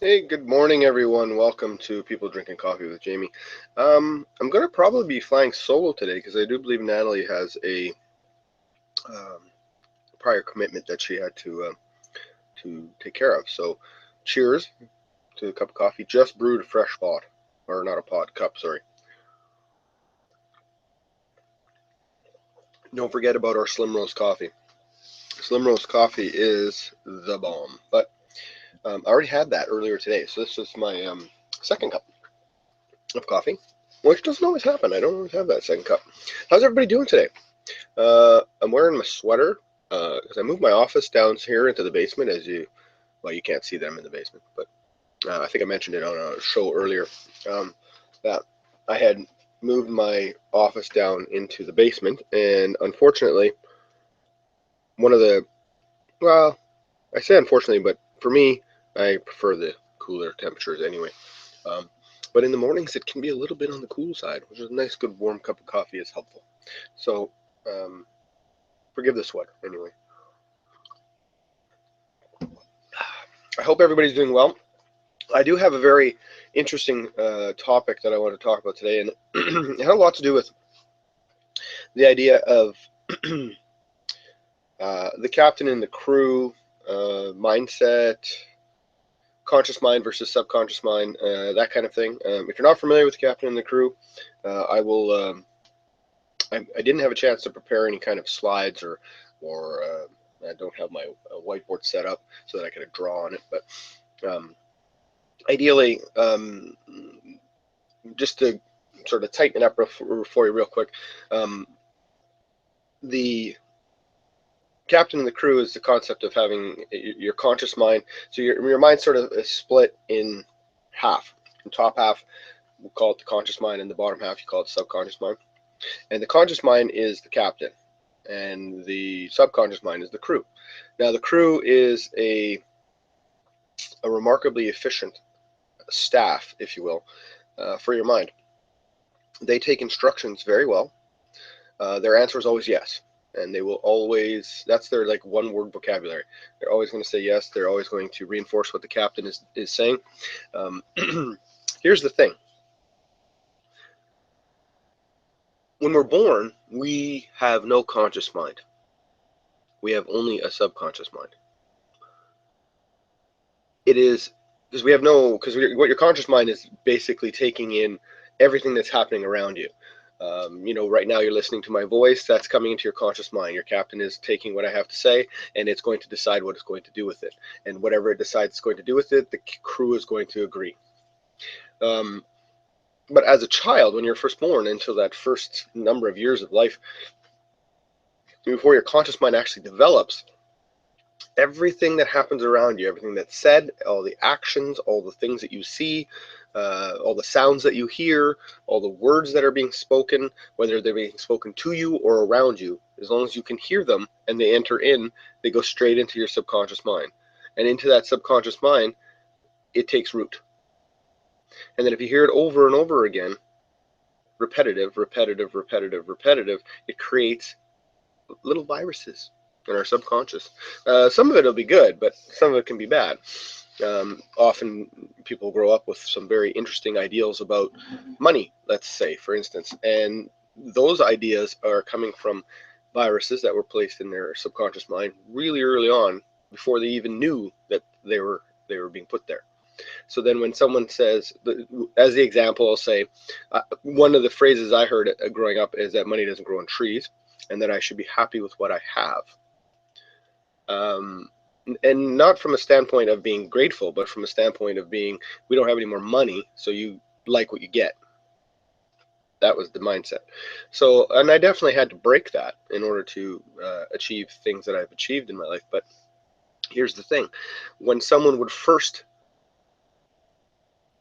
Hey, good morning, everyone. Welcome to People Drinking Coffee with Jamie. I'm going to probably be flying solo today because I do believe Natalie has a um, prior commitment that she had to take care of. So, cheers to a cup of coffee, just brewed a fresh pot, or not a pot, cup. Sorry. Don't forget about our Slim Roast coffee. Slim Roast coffee is the bomb. But I already had that earlier today, so this is my second cup of coffee, which doesn't always happen. I don't always have that second cup. How's everybody doing today? I'm wearing my sweater because I moved my office down here into the basement. Well, you can't see that I'm in the basement, but I think I mentioned it on a show earlier that I had moved my office down into the basement, and unfortunately, one of the well, I say unfortunately, but for me, I prefer the cooler temperatures anyway. Um, but in the mornings, it can be a little bit on the cool side, which is a nice, good, warm cup of coffee is helpful. So, um, forgive the sweater anyway. I hope everybody's doing well. I do have a very interesting topic that I want to talk about today, and it had a lot to do with the idea of the captain and the crew mindset, conscious mind versus subconscious mind, that kind of thing. If you're not familiar with the captain and the crew, I will. I didn't have a chance to prepare any kind of slides or I don't have my whiteboard set up so that I could draw on it, but ideally, just to sort of tighten it up for you real quick, um, the captain and the crew is the concept of having your conscious mind. So your mind sort of is split in half. The top half, we call it the conscious mind, and the bottom half, you call it subconscious mind. And the conscious mind is the captain, and the subconscious mind is the crew. Now, the crew is a remarkably efficient staff, if you will, for your mind. They take instructions very well. Their answer is always yes, and they will always. That's their like one word vocabulary. They're always going to say yes. They're always going to reinforce what the captain is saying. Um, here's the thing: when we're born, we have no conscious mind. We have only a subconscious mind. It is because we have no because what your conscious mind is basically taking in everything that's happening around you. Right now you're listening to my voice. That's coming into your conscious mind. Your captain is taking what I have to say, and it's going to decide what it's going to do with it. And whatever it decides it's going to do with it, the crew is going to agree. Um, but as a child, when you're first born, until that first number of years of life, before your conscious mind actually develops, everything that happens around you, everything that's said, all the actions, all the things that you see, all the sounds that you hear, all the words that are being spoken, whether they're being spoken to you or around you, as long as you can hear them and they enter in, they go straight into your subconscious mind. And into that subconscious mind, it takes root. And then if you hear it over and over again, repetitive, repetitive, repetitive, repetitive, it creates little viruses in our subconscious. Some of it will be good, but some of it can be bad. Often people grow up with some very interesting ideals about money, let's say, for instance, and those ideas are coming from viruses that were placed in their subconscious mind really early on before they even knew that they were being put there. So then when someone says, as the example, I'll say, one of the phrases I heard growing up is that money doesn't grow on trees and that I should be happy with what I have. And not from a standpoint of being grateful, but from a standpoint of being, we don't have any more money, so you like what you get. That was the mindset. So, and I definitely had to break that in order to achieve things that I've achieved in my life. But here's the thing: when someone would first,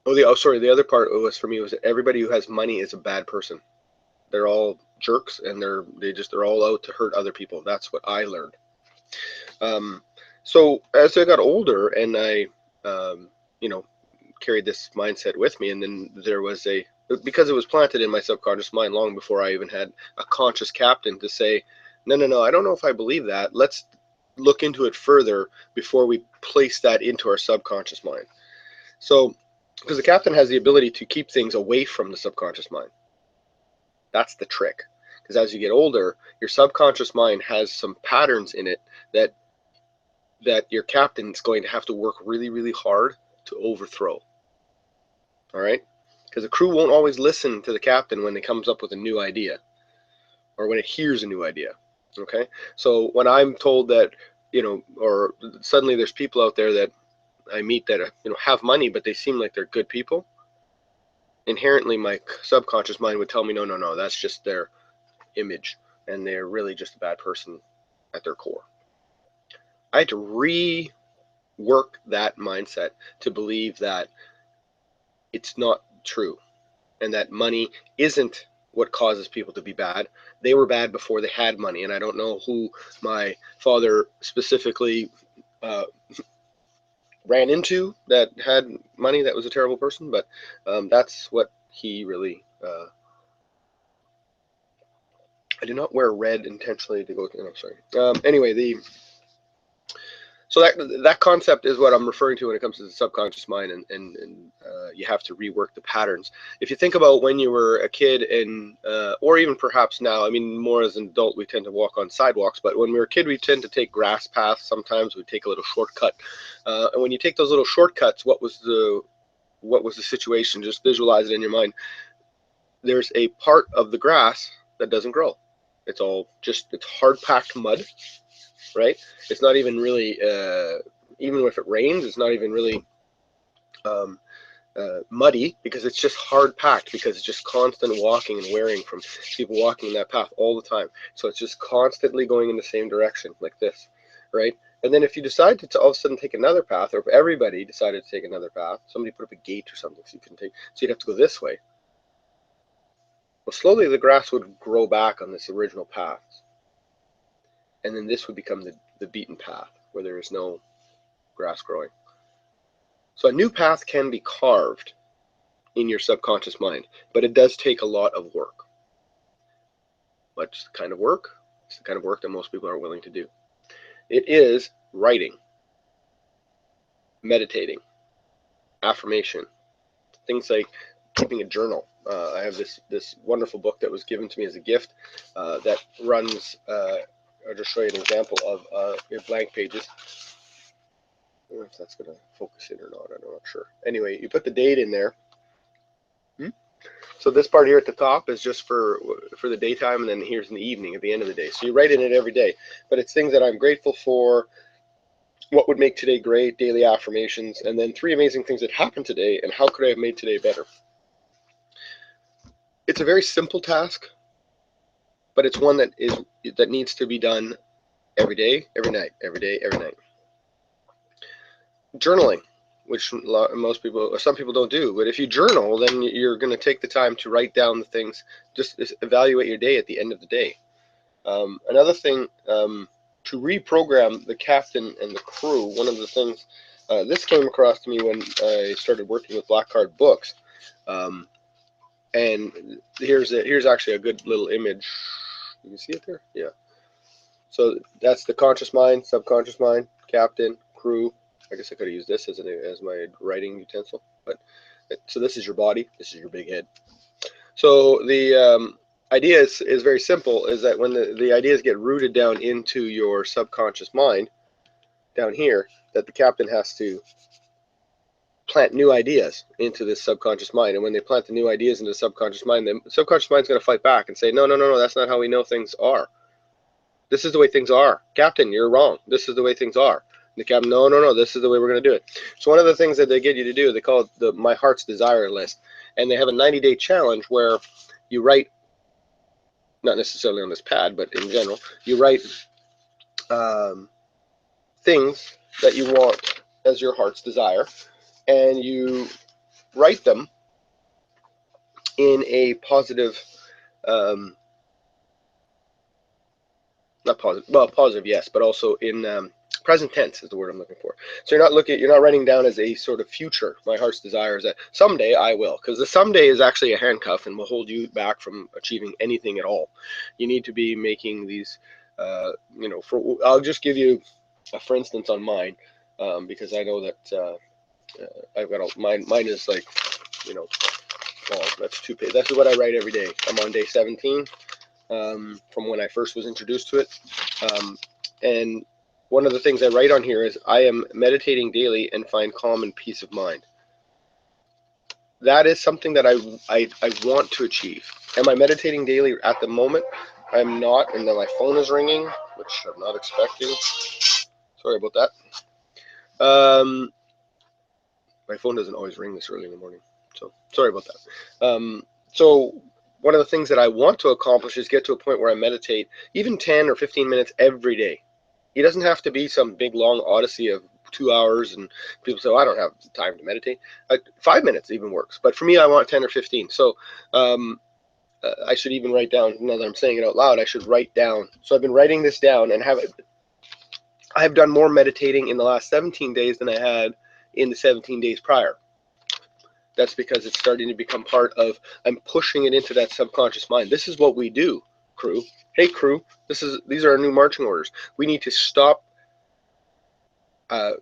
the other part was for me was that everybody who has money is a bad person. They're all jerks, and they're all out to hurt other people. That's what I learned. So as I got older and I, um, you know, carried this mindset with me, and then there was because it was planted in my subconscious mind long before I even had a conscious captain to say, no, no, no, I don't know if I believe that. Let's look into it further before we place that into our subconscious mind. So, because the captain has the ability to keep things away from the subconscious mind. That's the trick. Because as you get older, your subconscious mind has some patterns in it that your captain's going to have to work really, really hard to overthrow. All right? Because the crew won't always listen to the captain when it comes up with a new idea or when it hears a new idea. Okay? So when I'm told that, or suddenly there's people out there that I meet that, have money, but they seem like they're good people, inherently my subconscious mind would tell me, no, no, no, that's just their image and they're really just a bad person at their core. I had to rework that mindset to believe that it's not true and that money isn't what causes people to be bad. They were bad before they had money, and I don't know who my father specifically ran into that had money that was a terrible person, but that's what he really I do not wear red intentionally to go. No, sorry. Anyway, so that concept is what I'm referring to when it comes to the subconscious mind, and you have to rework the patterns. If you think about when you were a kid, and or even perhaps now, I mean, more as an adult, we tend to walk on sidewalks, but when we were a kid, we tend to take grass paths. Sometimes we take a little shortcut, and when you take those little shortcuts, what was the situation? Just visualize it in your mind. There's a part of the grass that doesn't grow. It's hard packed mud, right? It's not even really, even if it rains, it's not even really um, muddy because it's just hard packed because it's just constant walking and wearing from people walking in that path all the time. So it's just constantly going in the same direction like this, right? And then if you decide to all of a sudden take another path, or if everybody decided to take another path, somebody put up a gate or something so you'd have to go this way. Well, slowly the grass would grow back on this original path. And then this would become the beaten path where there is no grass growing. So a new path can be carved in your subconscious mind, but it does take a lot of work. What's the kind of work? It's the kind of work that most people aren't willing to do. It is writing, meditating, affirmation, things like keeping a journal. I have this wonderful book that was given to me as a gift that runs. I'll just show you an example of blank pages. I don't know if that's going to focus in or not. I'm not sure. Anyway, you put the date in there. So this part here at the top is just for the daytime, and then here's in the evening at the end of the day. So you write in it every day, but it's things that I'm grateful for, what would make today great, daily affirmations, and then 3 amazing things that happened today, and how could I have made today better. It's a very simple task, but it's one that needs to be done every day, every night, every day, every night. Journaling, which most people or some people don't do, but if you journal, then you're going to take the time to write down the things, just evaluate your day at the end of the day. Another thing, to reprogram the captain and the crew, one of the things, this came across to me when I started working with Black Card Books, and here's actually a good little image. You can see it there? Yeah. So that's the conscious mind, subconscious mind, captain, crew. I guess I could have used this as my writing utensil, but so this is your body, this is your big head. So the idea is very simple, is that when the ideas get rooted down into your subconscious mind, down here, that the captain has to plant new ideas into this subconscious mind. And when they plant the new ideas into the subconscious mind, the subconscious mind's going to fight back and say, no, no, no, no, that's not how we know things are. This is the way things are. Captain, you're wrong. This is the way things are. The captain, no, no, no, this is the way we're going to do it. So one of the things that they get you to do, they call it the My Heart's Desire list. And they have a 90-day challenge where you write, not necessarily on this pad, but in general, you write things that you want as your heart's desire, and you write them in a positive, not positive, well, positive, yes, but also in present tense is the word I'm looking for. So you're not writing down as a sort of future. My heart's desire is that someday I will, because the someday is actually a handcuff and will hold you back from achieving anything at all. You need to be making these, I'll just give you, for instance, on mine, because I know that I've got mine. Mine is like, you know, well, that's 2 pages. That's what I write every day. I'm on day 17 from when I first was introduced to it. And one of the things I write on here is I am meditating daily and find calm and peace of mind. That is something that I want to achieve. Am I meditating daily at the moment? I'm not, and then my phone is ringing, which I'm not expecting. Sorry about that. My phone doesn't always ring this early in the morning, so sorry about that. So one of the things that I want to accomplish is get to a point where I meditate even 10 or 15 minutes every day. It doesn't have to be some big long odyssey of 2 hours, and people say, oh, I don't have time to meditate. 5 minutes even works, but for me, I want 10 or 15. So I should even write down, now that I'm saying it out loud, I should write down. So I've been writing this down, and I have done more meditating in the last 17 days than I had in the 17 days prior. That's because it's starting to become part of, I'm pushing it into that subconscious mind. This is what we do, crew. Hey, crew, these are our new marching orders. We need to stop the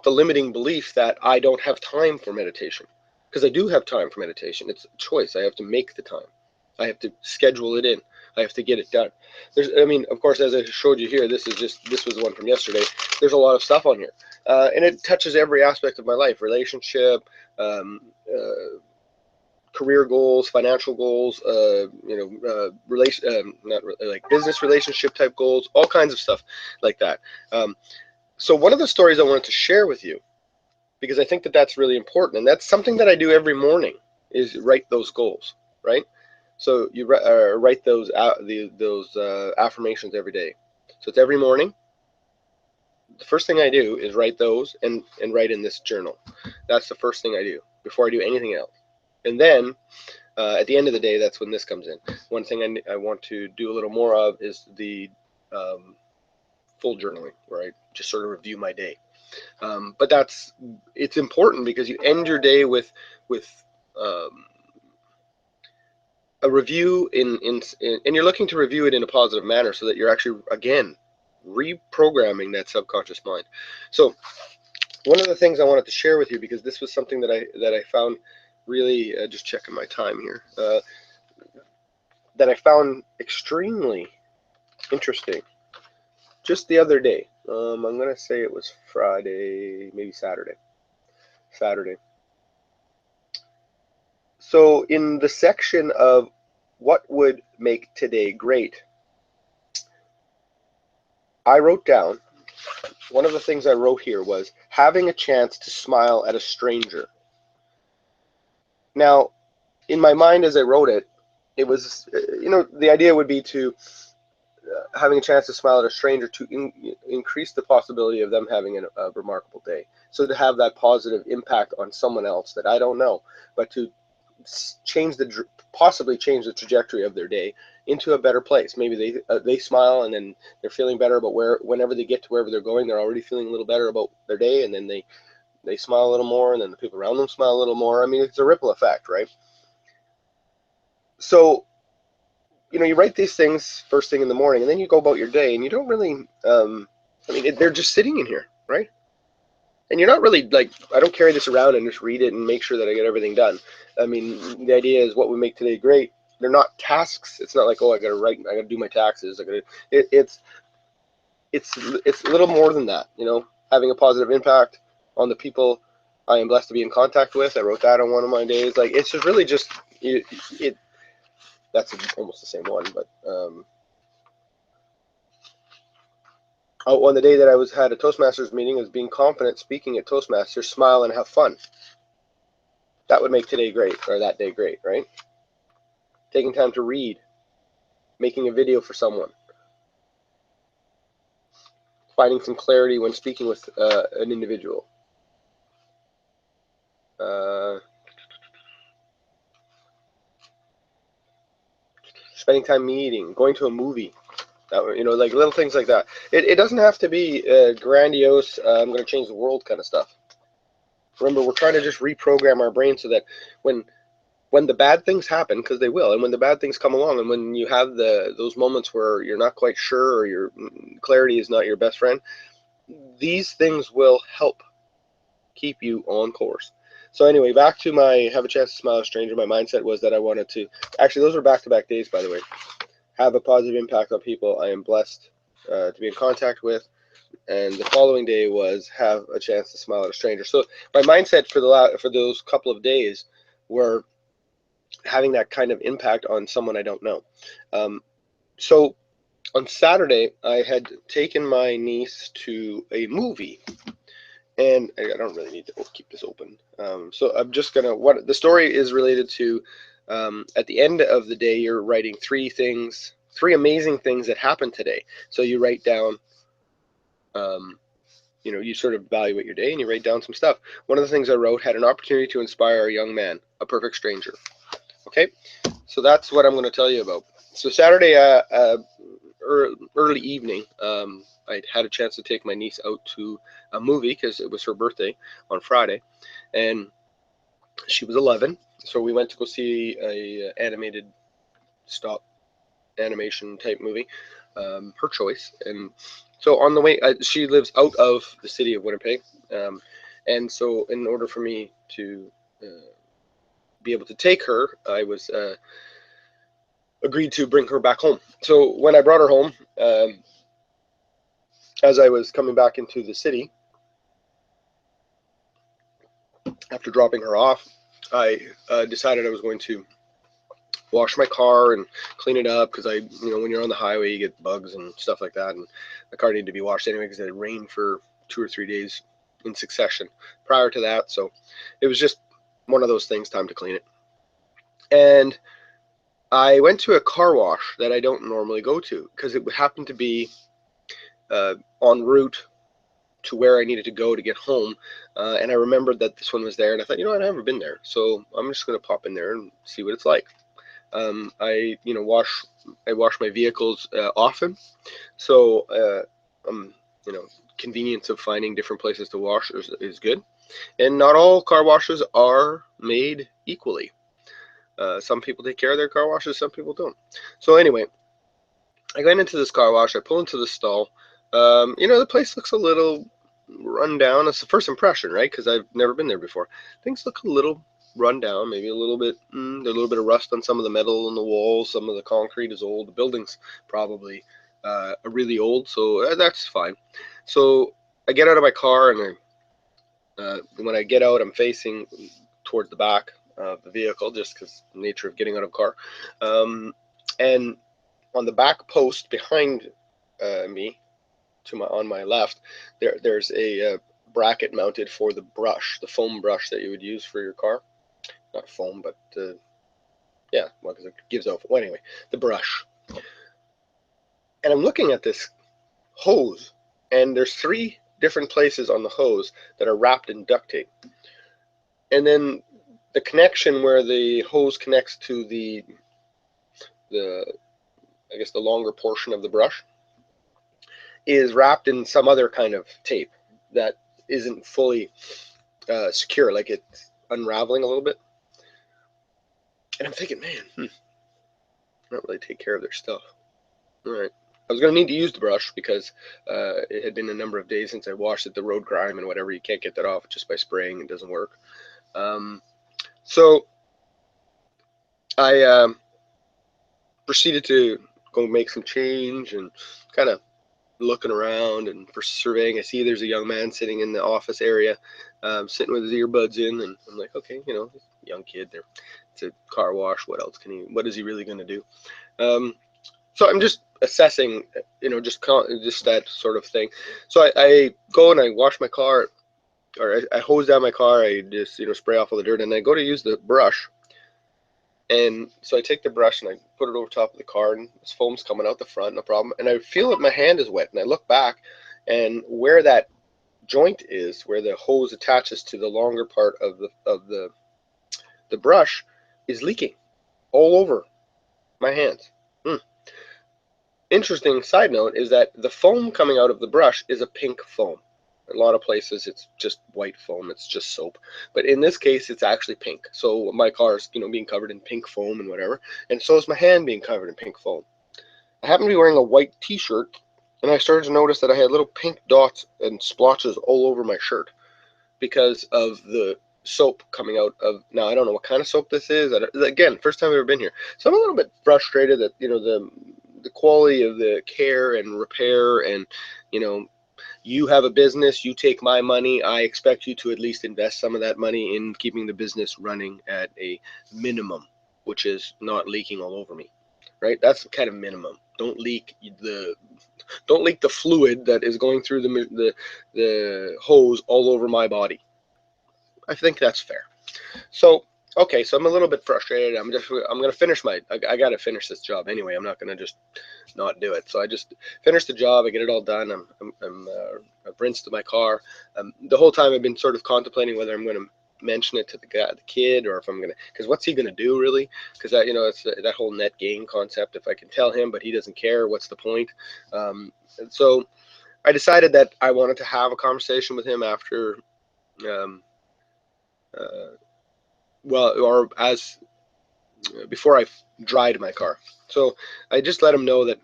limiting belief that I don't have time for meditation. Because I do have time for meditation. It's a choice. I have to make the time. I have to schedule it in. I have to get it done. Of course, as I showed you here, this was the one from yesterday. There's a lot of stuff on here, and it touches every aspect of my life: relationship, career goals, financial goals, not like business relationship type goals, all kinds of stuff like that. So one of the stories I wanted to share with you, because I think that that's really important, and that's something that I do every morning, is write those goals, right? So you write those affirmations every day. So it's every morning. The first thing I do is write those and write in this journal. That's the first thing I do before I do anything else. And then at the end of the day, that's when this comes in. One thing I want to do a little more of is the full journaling, where I just sort of review my day. But it's important because you end your day with a review and you're looking to review it in a positive manner so that you're actually, again, reprogramming that subconscious mind. So one of the things I wanted to share with you, because this was something that I found really, just checking my time here, that I found extremely interesting just the other day. I'm going to say it was Friday, maybe Saturday. So in the section of what would make today great, I wrote down, one of the things I wrote here was having a chance to smile at a stranger. Now, in my mind as I wrote it, it was, the idea would be to having a chance to smile at a stranger to increase the possibility of them having a remarkable day. So to have that positive impact on someone else that I don't know, but to possibly change the trajectory of their day into a better place. Maybe they smile and then they're feeling better about whenever they get to wherever they're going, they're already feeling a little better about their day, and then they smile a little more, and then the people around them smile a little more. I mean, it's a ripple effect, right? So you write these things first thing in the morning, and then you go about your day, and you don't really they're just sitting in here, right? And you're not really like, I don't carry this around and just read it and make sure that I get everything done. I mean, the idea is what would make today great. They're not tasks. It's not like, oh, I got to do my taxes. It's a little more than that, having a positive impact on the people I am blessed to be in contact with. I wrote that on one of my days. Like, it's just really just, that's almost the same one, but, on the day that I had a Toastmasters meeting, was being confident speaking at Toastmasters, smile and have fun. That would make today great, or that day great, right? Taking time to read, making a video for someone, finding some clarity when speaking with an individual, spending time meeting, going to a movie, like little things like that. It doesn't have to be grandiose, I'm going to change the world kind of stuff. Remember, we're trying to just reprogram our brain so that when the bad things happen, because they will, and when the bad things come along, and when you have those moments where you're not quite sure, or your clarity is not your best friend, these things will help keep you on course. So anyway, back to my have a chance to smile at a stranger. My mindset was that I wanted to, actually those were back-to-back days, by the way, have a positive impact on people I am blessed to be in contact with. And the following day was have a chance to smile at a stranger. So my mindset for those couple of days were having that kind of impact on someone I don't know. So on Saturday, I had taken my niece to a movie, and I don't really need to keep this open. So I'm just gonna, what the story is related to. At the end of the day, you're writing three amazing things that happened today. So you write down, you sort of evaluate your day and you write down some stuff. One of the things I wrote: had an opportunity to inspire a young man, a perfect stranger. Okay, so that's what I'm going to tell you about. So Saturday, early evening, I had a chance to take my niece out to a movie because it was her birthday on Friday, and she was 11. So we went to go see a animated stop animation type movie, her choice. And so on the way, she lives out of the city of Winnipeg, and so in order for me to be able to take her, I was agreed to bring her back home. So when I brought her home, as I was coming back into the city after dropping her off, I decided I was going to wash my car and clean it up, because when you're on the highway, you get bugs and stuff like that, and the car needed to be washed anyway because it had rained for 2 or 3 days in succession prior to that. So it was just one of those things, time to clean it. And I went to a car wash that I don't normally go to because it happened to be en route to where I needed to go to get home, and I remembered that this one was there, and I thought, I've never been there, so I'm just going to pop in there and see what it's like. I wash my vehicles often, so convenience of finding different places to wash is good, and not all car washes are made equally. Some people take care of their car washes, some people don't. So anyway, I went into this car wash. I pull into the stall. The place looks a little run down. It's the first impression, right? Because I've never been there before. Things look a little run down, maybe a little bit. There's a little bit of rust on some of the metal on the walls. Some of the concrete is old. The building's probably really old, so that's fine. So I get out of my car, and when I get out, I'm facing towards the back of the vehicle, just because the nature of getting out of a car. And on the back post behind me, on my left, there's a bracket mounted for the brush, the foam brush that you would use for your car. Not foam, but yeah, well, because it gives off. Well, anyway, the brush. And I'm looking at this hose, and there's 3 different places on the hose that are wrapped in duct tape. And then the connection where the hose connects to the I guess the longer portion of the brush is wrapped in some other kind of tape that isn't fully secure, like it's unraveling a little bit. And I'm thinking, man, not really take care of their stuff. All right. I was going to need to use the brush because it had been a number of days since I washed it, the road grime and whatever. You can't get that off just by spraying. It doesn't work. So I proceeded to go make some change and kind of looking around and for surveying. I see there's a young man sitting in the office area, sitting with his earbuds in, and I'm like, okay, young kid there. It's a car wash. What else what is he really going to do? So I'm just assessing, just that sort of thing. So I go and I wash my car, or I hose down my car. I just, spray off all the dirt, and I go to use the brush. And so I take the brush and I put it over top of the car, and this foam's coming out the front, no problem. And I feel that my hand is wet, and I look back, and where that joint is, where the hose attaches to the longer part of the brush, is leaking all over my hands. Interesting side note is that the foam coming out of the brush is a pink foam. A lot of places it's just white foam, it's just soap. But in this case, it's actually pink. So my car is, being covered in pink foam and whatever. And so is my hand being covered in pink foam. I happen to be wearing a white t-shirt, and I started to notice that I had little pink dots and splotches all over my shirt. because of the soap coming out of, now I don't know what kind of soap this is. Again, first time I've ever been here, so I'm a little bit frustrated that the quality of the care and repair, and you have a business, you take my money, I expect you to at least invest some of that money in keeping the business running at a minimum, which is not leaking all over me, right? That's the kind of minimum. Don't leak the fluid that is going through the hose all over my body. I think that's fair. So, okay, so I'm a little bit frustrated. I'm gonna finish I gotta finish this job anyway. I'm not gonna just not do it. So I just finish the job. I get it all done. I've rinsed my car. The whole time I've been sort of contemplating whether I'm gonna mention it to the kid, or if I'm gonna, because what's he gonna do really? Because it's that whole net gain concept. If I can tell him, but he doesn't care, what's the point? So I decided that I wanted to have a conversation with him after. Um, uh, well, or as before I dried my car. So I just let him know that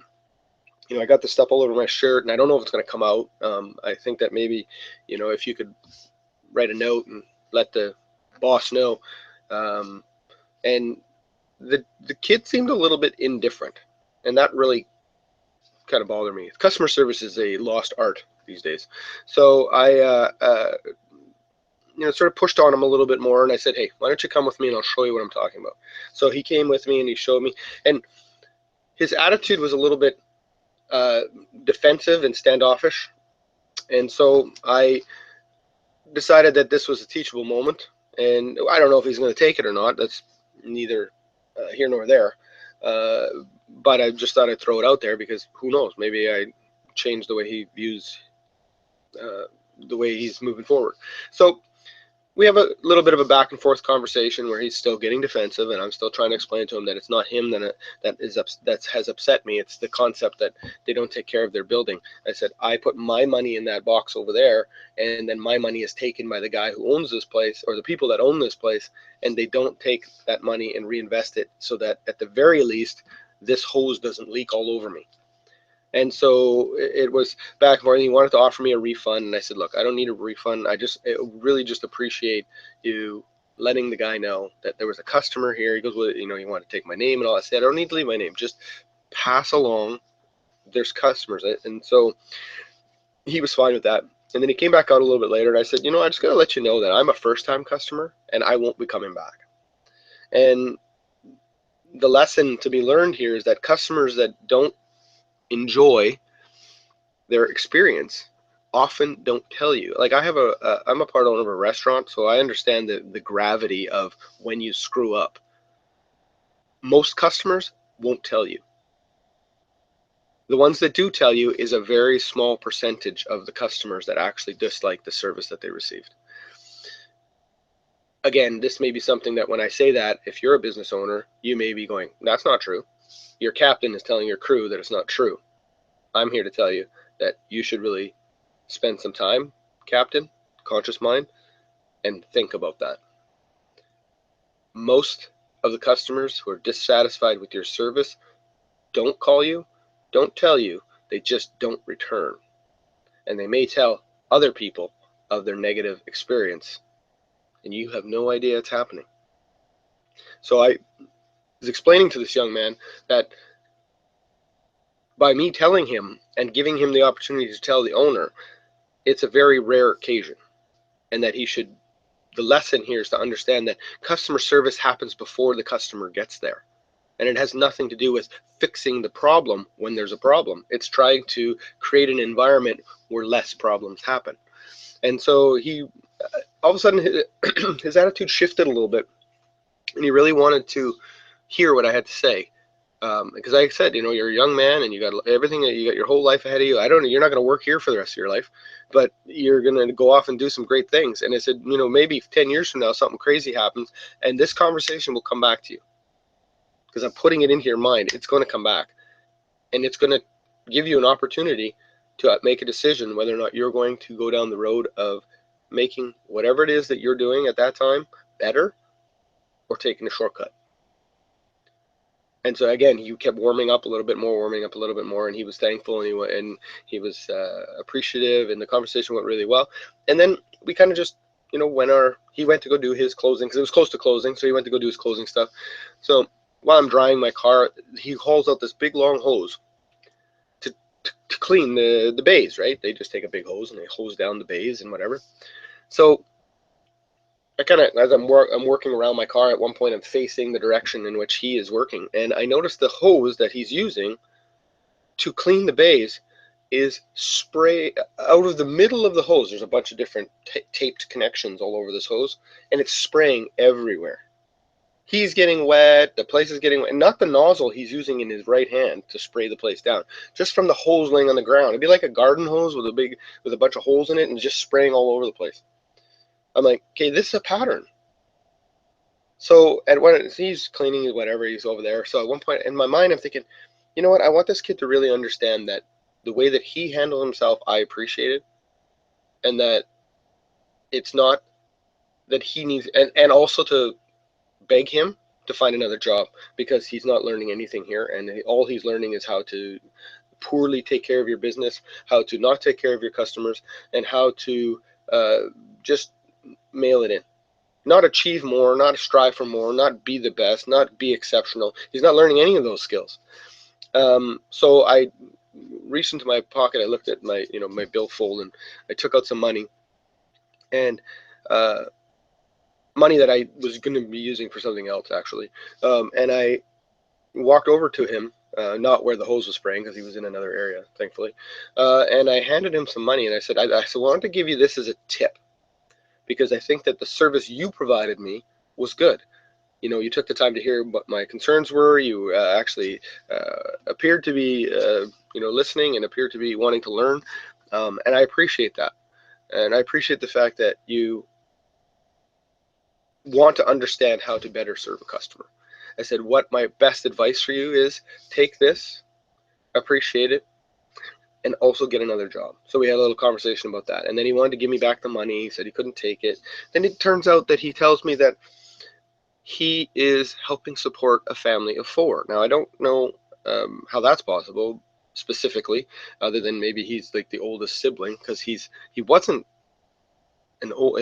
I got the stuff all over my shirt, and I don't know if it's going to come out. I think that maybe if you could write a note and let the boss know. And the kid seemed a little bit indifferent, and that really kind of bothered me. Customer service is a lost art these days. So I sort of pushed on him a little bit more, and I said, hey, why don't you come with me and I'll show you what I'm talking about. So he came with me and he showed me, and his attitude was a little bit defensive and standoffish. And so I decided that this was a teachable moment, and I don't know if he's going to take it or not. That's neither here nor there. Uh, but I just thought I'd throw it out there, because who knows, maybe I change the way he views uh, the way he's moving forward. So we have a little bit of a back and forth conversation where he's still getting defensive, and I'm still trying to explain to him that it's not him that has upset me. It's the concept that they don't take care of their building. I said, I put my money in that box over there, and then my money is taken by the guy who owns this place, or the people that own this place, and they don't take that money and reinvest it so that at the very least this hose doesn't leak all over me. And so it was back and forth. He wanted to offer me a refund, and I said, "Look, I don't need a refund. I really just appreciate you letting the guy know that there was a customer here." He goes, "Well, you want to take my name and all that." I said, "I don't need to leave my name. Just pass along. There's customers." And so he was fine with that. And then he came back out a little bit later, and I said, "I just gotta let you know that I'm a first-time customer, and I won't be coming back." And the lesson to be learned here is that customers that don't enjoy their experience often don't tell you. Like I'm a part owner of a restaurant, so I understand the gravity of when you screw up. Most customers won't tell you. The ones that do tell you is a very small percentage of the customers that actually dislike the service that they received. Again, this may be something that when I say that, if you're a business owner, you may be going, that's not true. Your captain is telling your crew that it's not true. I'm here to tell you that you should really spend some time, captain, conscious mind, and think about that. Most of the customers who are dissatisfied with your service don't call you, don't tell you, they just don't return. And they may tell other people of their negative experience, and you have no idea it's happening. So I was explaining to this young man that by me telling him and giving him the opportunity to tell the owner, it's a very rare occasion, and that the lesson here is to understand that customer service happens before the customer gets there. And it has nothing to do with fixing the problem when there's a problem. It's trying to create an environment where less problems happen. And so he, all of a sudden, his attitude shifted a little bit, and he really wanted to hear what I had to say. Because I said, you're a young man and you got everything, you got your whole life ahead of you. You're not going to work here for the rest of your life, but you're going to go off and do some great things. And I said, maybe 10 years from now, something crazy happens, and this conversation will come back to you, because I'm putting it into your mind. It's going to come back, and it's going to give you an opportunity to make a decision whether or not you're going to go down the road of making whatever it is that you're doing at that time better, or taking a shortcut. And so again, he kept warming up a little bit more, and he was thankful, and he was appreciative, and the conversation went really well. And then we kind of just when he went to go do his closing, because it was close to closing, so he went to go do his closing stuff. So while I'm drying my car, he hauls out this big long hose to clean the bays, right? They just take a big hose and they hose down the bays and whatever. So I kind of, as I'm working around my car, at one point I'm facing the direction in which he is working, and I noticed the hose that he's using to clean the bays is spray out of the middle of the hose. There's a bunch of different taped connections all over this hose, and it's spraying everywhere. He's getting wet, the place is getting wet, and not the nozzle he's using in his right hand to spray the place down, just from the hose laying on the ground. It'd be like a garden hose with a bunch of holes in it and just spraying all over the place. I'm like, okay, this is a pattern. So when he's cleaning whatever, he's over there. So at one point in my mind, I'm thinking, you know what? I want this kid to really understand that the way that he handled himself, I appreciate it, and that it's not that he needs, and also to beg him to find another job, because he's not learning anything here, and all he's learning is how to poorly take care of your business, how to not take care of your customers, and how to just mail it in. Not achieve more, not strive for more, not be the best, not be exceptional. He's not learning any of those skills. So I reached into my pocket, I looked at my billfold, and I took out some money, and money that I was going to be using for something else, actually. And I walked over to him, not where the hose was spraying, because he was in another area, thankfully. And I handed him some money, and I said, I wanted to give you this as a tip, because I think that the service you provided me was good. You took the time to hear what my concerns were. You actually appeared to be, listening, and appeared to be wanting to learn. And I appreciate that. And I appreciate the fact that you want to understand how to better serve a customer. I said, what my best advice for you is, take this, appreciate it, and also get another job. So we had a little conversation about that. And then he wanted to give me back the money. He said he couldn't take it. Then it turns out that he tells me that he is helping support a family of 4. Now, I don't know how that's possible specifically, other than maybe he's like the oldest sibling, because he wasn't an old,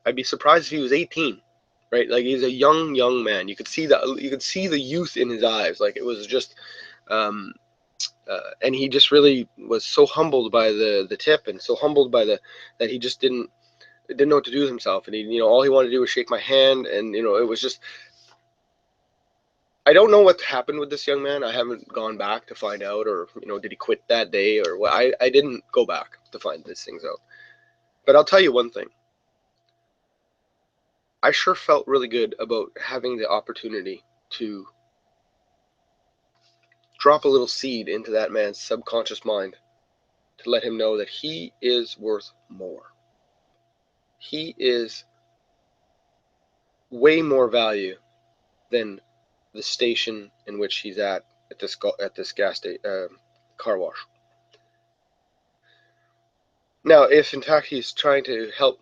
I'd be surprised if he was 18, right? Like, he's a young man. You could see the youth in his eyes. Like, it was just, and he just really was so humbled by the tip, and so humbled by that he just didn't know what to do with himself. And he, all he wanted to do was shake my hand, and it was just, I don't know what happened with this young man. I haven't gone back to find out, or did he quit that day, or what? I didn't go back to find these things out. But I'll tell you one thing. I sure felt really good about having the opportunity to drop a little seed into that man's subconscious mind, to let him know that he is worth more. He is way more value than the station in which he's at this gas station, car wash. Now, if in fact he's trying to help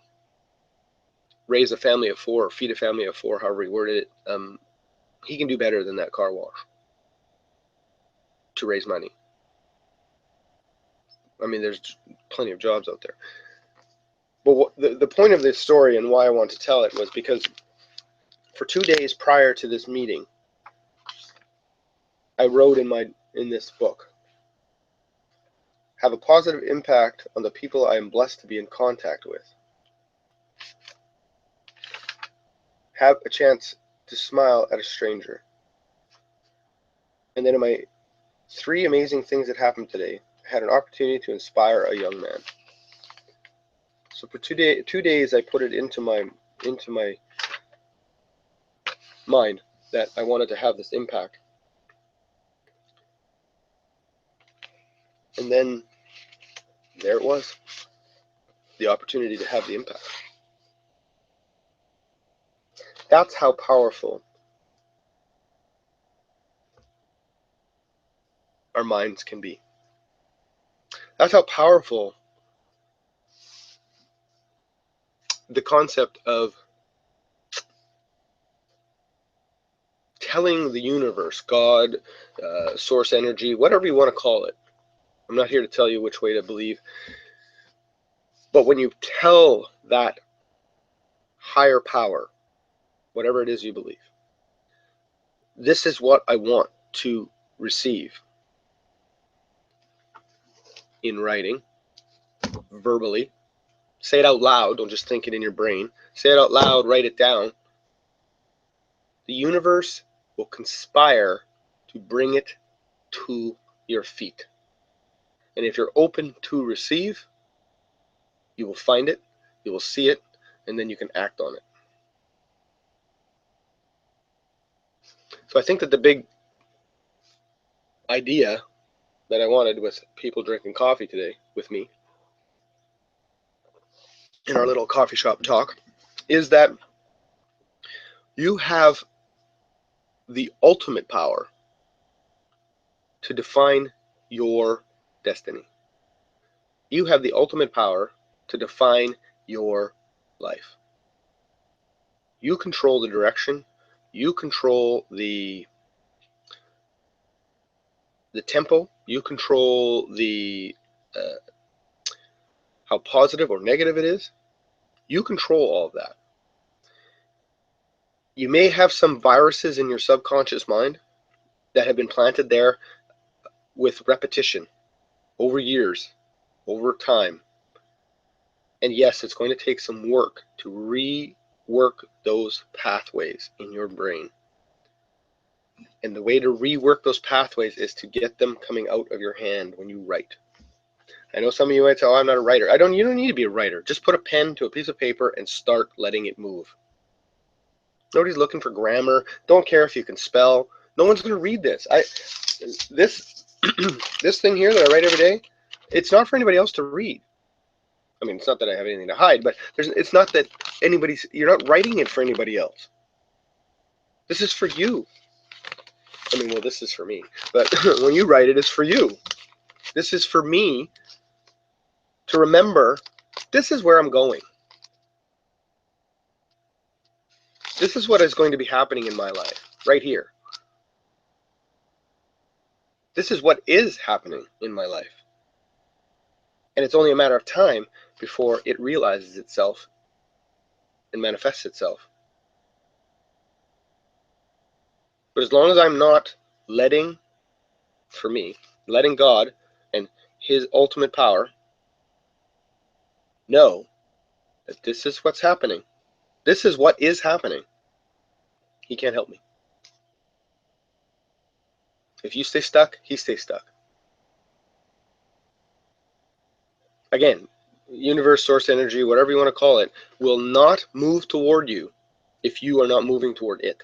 raise a family of 4, or feed a family of 4, however he worded it, he can do better than that car wash to raise money. I mean, there's plenty of jobs out there. But the point of this story, and why I want to tell it, was because for 2 days prior to this meeting, I wrote in this book, have a positive impact on the people I am blessed to be in contact with. Have a chance to smile at a stranger. And then in my 3 amazing things that happened today, I had an opportunity to inspire a young man. So for 2 days, I put it into my mind that I wanted to have this impact. And then there it was, the opportunity to have the impact. That's how powerful our minds can be. That's how powerful the concept of telling the universe, God, source energy, whatever you want to call it. I'm not here to tell you which way to believe. But when you tell that higher power, whatever it is you believe. This is what I want to receive in writing, verbally. Say it out loud. Don't just think it in your brain. Say it out loud. Write it down. The universe will conspire to bring it to your feet. And if you're open to receive, you will find it, you will see it, and then you can act on it. So I think that the big idea that I wanted with people drinking coffee today with me in our little coffee shop talk is that you have the ultimate power to define your destiny. You have the ultimate power to define your life. You control the direction, you control the tempo, you control the how positive or negative it is. You control all of that. You may have some viruses in your subconscious mind that have been planted there with repetition over years, over time. And yes, it's going to take some work to rework those pathways in your brain. And the way to rework those pathways is to get them coming out of your hand when you write. I know some of you might say, oh, I'm not a writer. You don't need to be a writer. Just put a pen to a piece of paper and start letting it move. Nobody's looking for grammar. Don't care if you can spell. No one's going to read this. This this thing here that I write every day, it's not for anybody else to read. I mean, it's not that I have anything to hide, but it's not that you're not writing it for anybody else. This is for you. I mean, well, this is for me, but when you write it, it's for you. This is for me to remember, this is where I'm going. This is what is going to be happening in my life, right here. This is what is happening in my life. And it's only a matter of time before it realizes itself and manifests itself. But as long as I'm not letting God and His ultimate power know that this is what's happening, this is what is happening, He can't help me. If you stay stuck, He stays stuck. Again, universe, source energy, whatever you want to call it, will not move toward you if you are not moving toward it.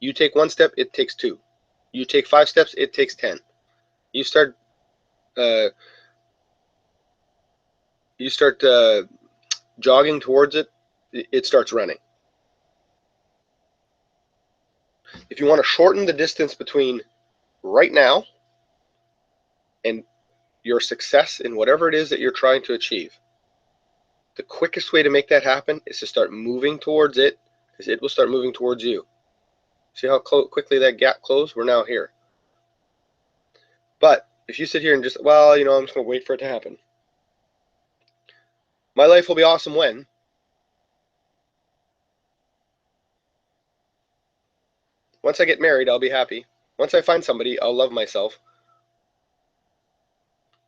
You take one step, it takes two. You take 5 steps, it takes 10. You start jogging towards it, it starts running. If you want to shorten the distance between right now and your success in whatever it is that you're trying to achieve, the quickest way to make that happen is to start moving towards it, because it will start moving towards you. See how quickly that gap closed? We're now here. But if you sit here and just, well, I'm just going to wait for it to happen. My life will be awesome when? Once I get married, I'll be happy. Once I find somebody, I'll love myself.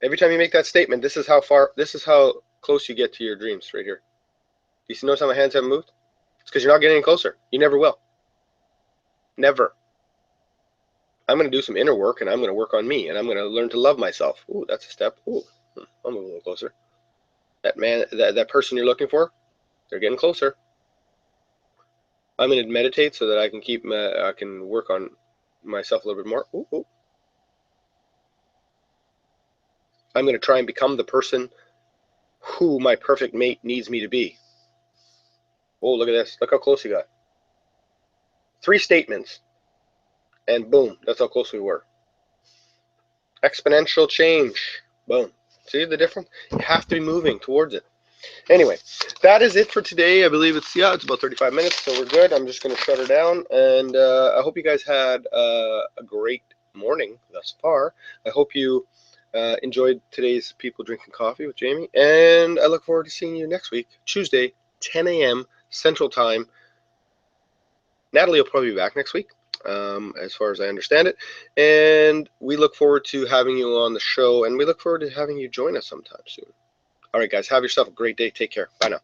Every time you make that statement, this is how close you get to your dreams right here. You see, notice how my hands haven't moved? It's because you're not getting any closer. You never will. Never. I'm going to do some inner work, and I'm going to work on me, and I'm going to learn to love myself. Ooh, that's a step. Ooh, I'll move a little closer. That man, that person you're looking for, they're getting closer. I'm going to meditate so that I can work on myself a little bit more. Ooh. I'm going to try and become the person who my perfect mate needs me to be. Oh, look at this. Look how close we got. 3 statements. And boom, that's how close we were. Exponential change. Boom. See the difference? You have to be moving towards it. Anyway, that is it for today. I believe it's about 35 minutes, so we're good. I'm just going to shut her down. And I hope you guys had a great morning thus far. I hope you enjoyed today's People Drinking Coffee with Jamie. And I look forward to seeing you next week, Tuesday, 10 a.m. Central Time. Natalie will probably be back next week, as far as I understand it. And we look forward to having you on the show, and we look forward to having you join us sometime soon. All right, guys, have yourself a great day. Take care. Bye now.